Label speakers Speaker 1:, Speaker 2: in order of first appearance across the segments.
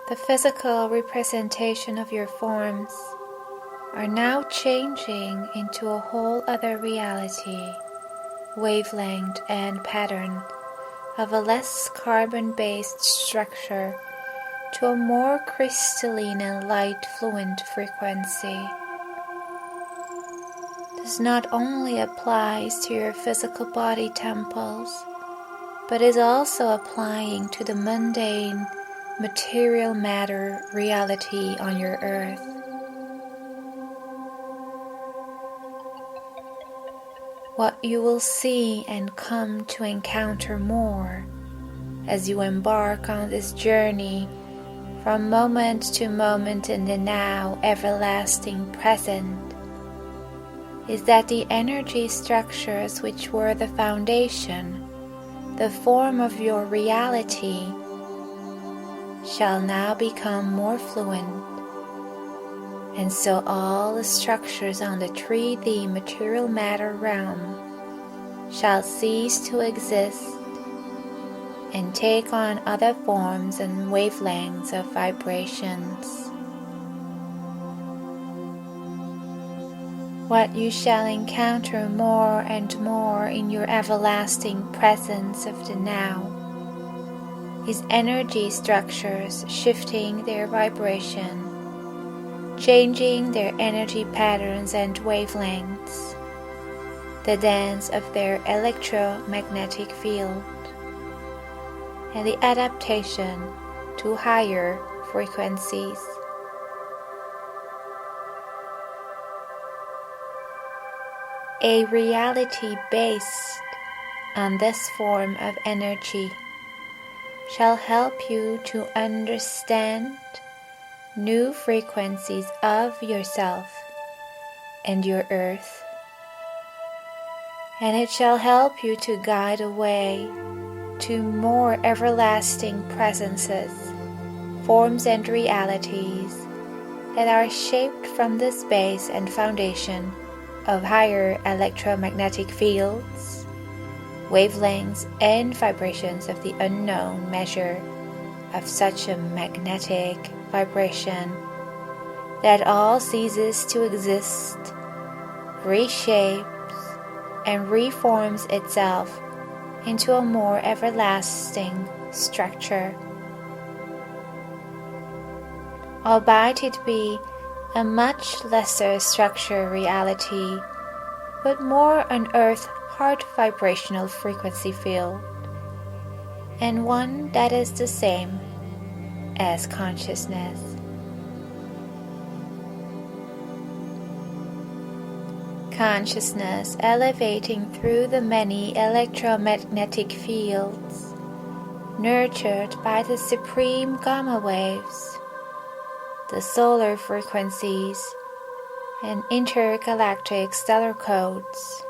Speaker 1: The physical representation of your forms are now changing into a whole other reality, wavelength and pattern of a less carbon-based structure to a more crystalline and light fluent frequency. This not only applies to your physical body temples, but is also applying to the mundane material matter reality on your earth. What you will see and come to encounter more as you embark on this journey from moment to moment in the now everlasting present is that the energy structures which were the foundation, the form of your reality, shall now become more fluent, and so all the structures on the 3D material matter realm shall cease to exist and take on other forms and wavelengths of vibrations. What you shall encounter more and more in your everlasting presence of the now is energy structures shifting their vibration, changing their energy patterns and wavelengths, the dance of their electromagnetic field, and the adaptation to higher frequencies. A reality based on this form of energy shall help you to understand new frequencies of yourself and your earth, and it shall help you to guide a way to more everlasting presences, forms and realities that are shaped from this base and foundation of higher electromagnetic fields, wavelengths and vibrations of the unknown measure of such a magnetic vibration that all ceases to exist, reshapes and reforms itself into a more everlasting structure. Albeit it be a much lesser structure reality, but more an earth heart vibrational frequency field, and one that is the same as consciousness. Consciousness elevating through the many electromagnetic fields, nurtured by the supreme gamma waves, the solar frequencies, and intergalactic stellar codes.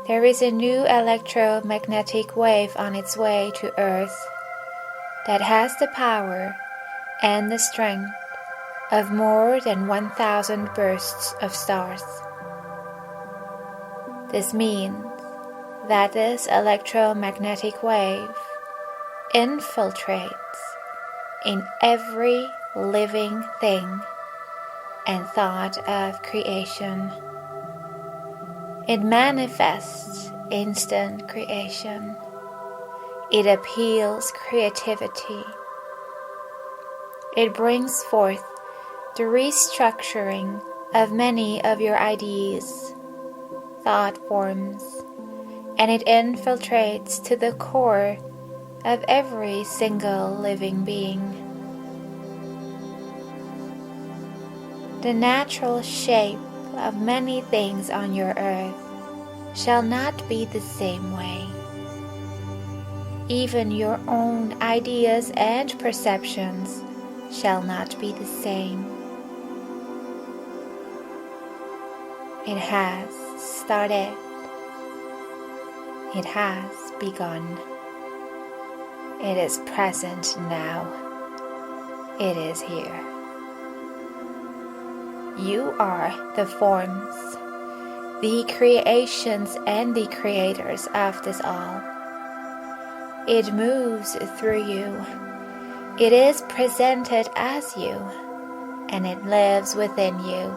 Speaker 1: There is a new electromagnetic wave on its way to Earth that has the power and the strength of more than 1,000 bursts of stars. This means that this electromagnetic wave infiltrates in every living thing and thought of creation. It manifests instant creation. It appeals creativity. It brings forth the restructuring of many of your ideas, thought forms, and it infiltrates to the core of every single living being. The natural shape of many things on your earth shall not be the same way. Even your own ideas and perceptions shall not be the same. It has started. It has begun. It is present now. It is here. You are the forms, the creations and the creators of this all. It moves through you. It is presented as you, and it lives within you.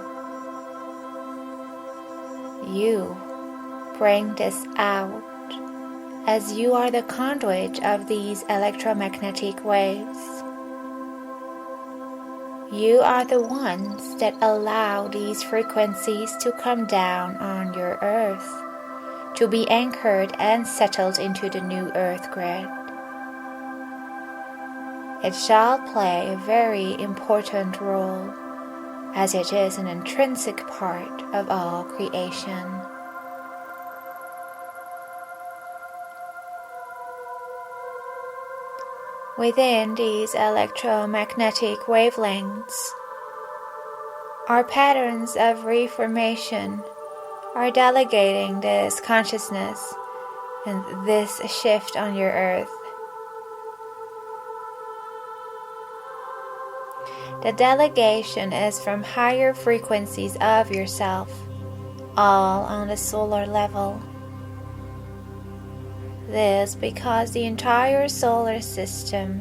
Speaker 1: You bring this out as you are the conduit of these electromagnetic waves. You are the ones that allow these frequencies to come down on your earth, to be anchored and settled into the new earth grid. It shall play a very important role, as it is an intrinsic part of all creation. Within these electromagnetic wavelengths are patterns of reformation, are delegating this consciousness and this shift on your earth. The delegation is from higher frequencies of yourself, all on the solar level. This because the entire solar system,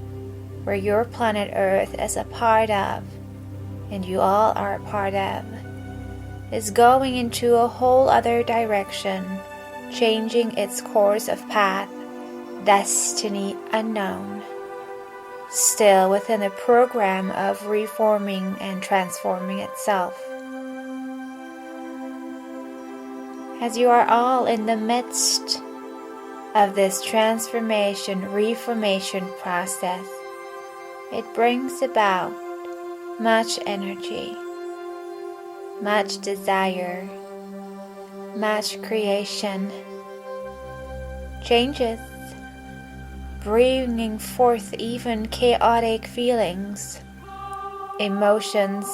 Speaker 1: where your planet Earth is a part of, and you all are a part of, is going into a whole other direction, changing its course of path, destiny unknown, still within a program of reforming and transforming itself. As you are all in the midst of this transformation, reformation process, it brings about much energy, much desire, much creation, changes, bringing forth even chaotic feelings, emotions,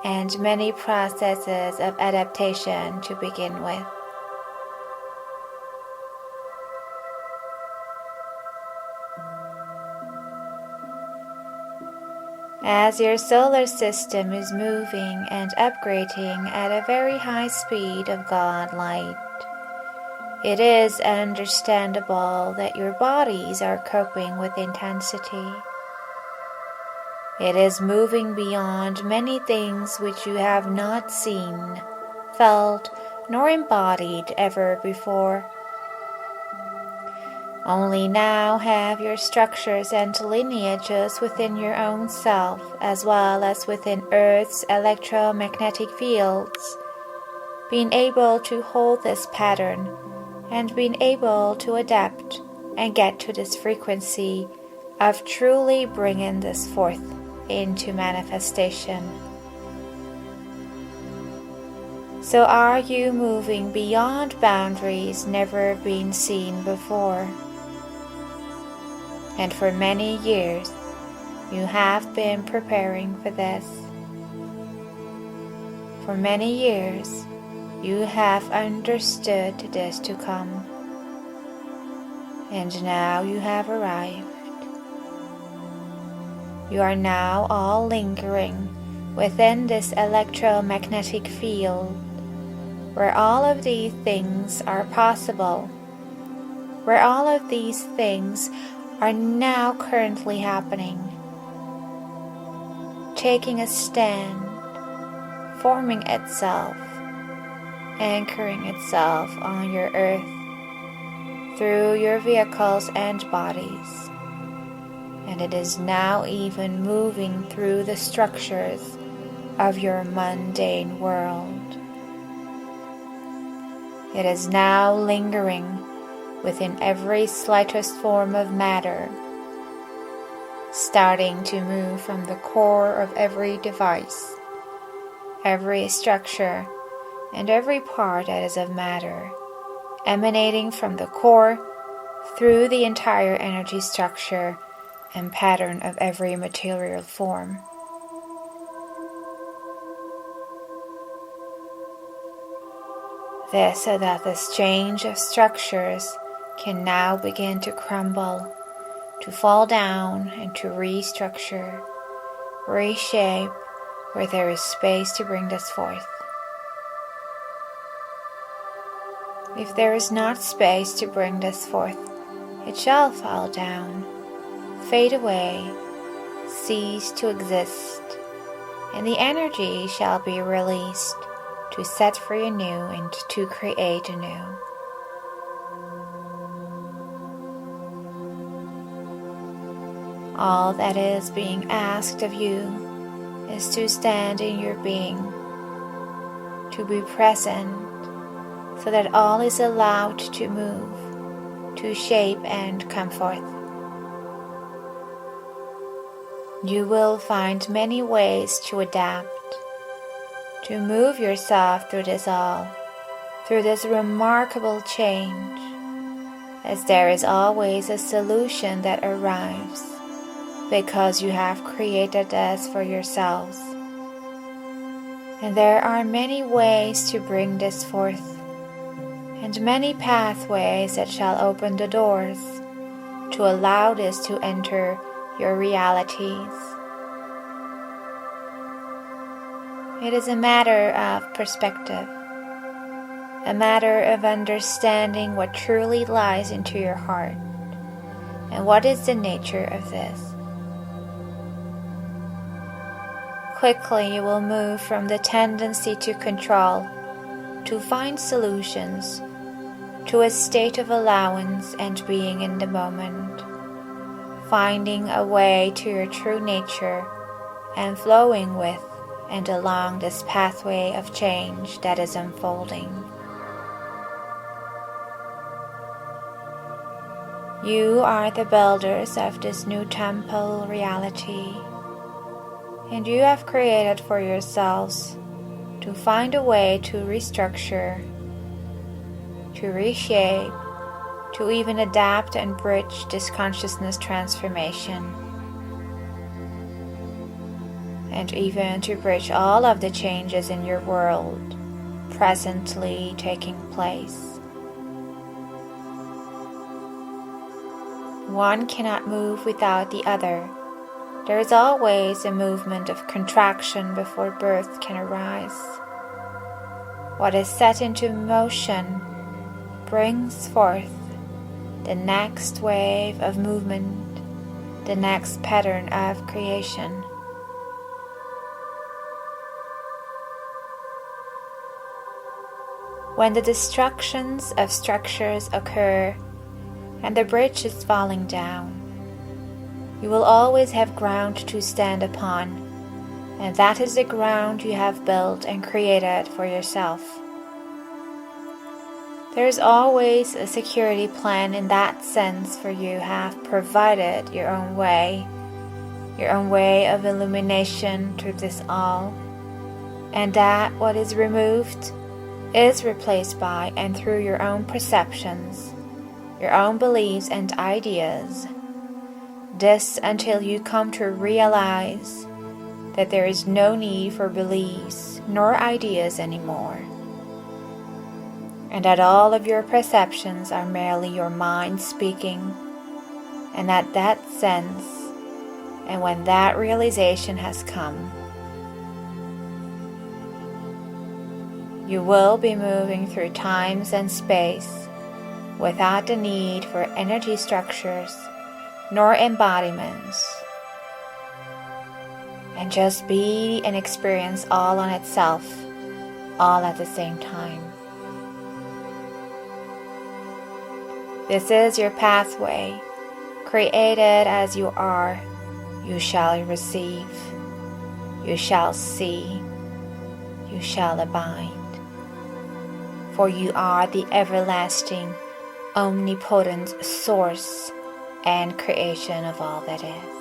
Speaker 1: and many processes of adaptation to begin with. As your solar system is moving and upgrading at a very high speed of God light, it is understandable that your bodies are coping with intensity. It is moving beyond many things which you have not seen, felt, nor embodied ever before. Only now have your structures and lineages within your own self, as well as within Earth's electromagnetic fields, been able to hold this pattern and been able to adapt and get to this frequency of truly bringing this forth into manifestation. So are you moving beyond boundaries never been seen before? And for many years, you have been preparing for this. For many years, you have understood this to come. And now you have arrived. You are now all lingering within this electromagnetic field, where all of these things are possible, where all of these things are now currently happening, taking a stand, forming itself, anchoring itself on your earth through your vehicles and bodies, and it is now even moving through the structures of your mundane world. It is now lingering within every slightest form of matter, starting to move from the core of every device, every structure, and every part that is of matter, emanating from the core through the entire energy structure and pattern of every material form. This so that this change of structures can now begin to crumble, to fall down, and to restructure, reshape where there is space to bring this forth. If there is not space to bring this forth, it shall fall down, fade away, cease to exist, and the energy shall be released to set free anew and to create anew. All that is being asked of you is to stand in your being, to be present, so that all is allowed to move, to shape and come forth. You will find many ways to adapt, to move yourself through this all, through this remarkable change, as there is always a solution that arrives, because you have created this for yourselves. And there are many ways to bring this forth, and many pathways that shall open the doors to allow this to enter your realities. It is a matter of perspective, a matter of understanding what truly lies into your heart, and what is the nature of this. Quickly you will move from the tendency to control, to find solutions, to a state of allowance and being in the moment, finding a way to your true nature and flowing with and along this pathway of change that is unfolding. You are the builders of this new temple reality, and you have created for yourselves to find a way to restructure, to reshape, to even adapt and bridge this consciousness transformation, and even to bridge all of the changes in your world presently taking place. One cannot move without the other. There is always a movement of contraction before birth can arise. What is set into motion brings forth the next wave of movement, the next pattern of creation. When the destructions of structures occur and the bridge is falling down, you will always have ground to stand upon, and that is the ground you have built and created for yourself. There is always a security plan in that sense, for you have provided your own way of illumination through this all, and that what is removed is replaced by and through your own perceptions, your own beliefs and ideas. This until you come to realize that there is no need for beliefs nor ideas anymore, and that all of your perceptions are merely your mind speaking, and at that sense, and when that realization has come, you will be moving through times and space without the need for energy structures nor embodiments, and just be and experience all on itself, all at the same time. This is your pathway, created as you are. You shall receive, you shall see, you shall abide. For you are the everlasting, omnipotent source and creation of all that is.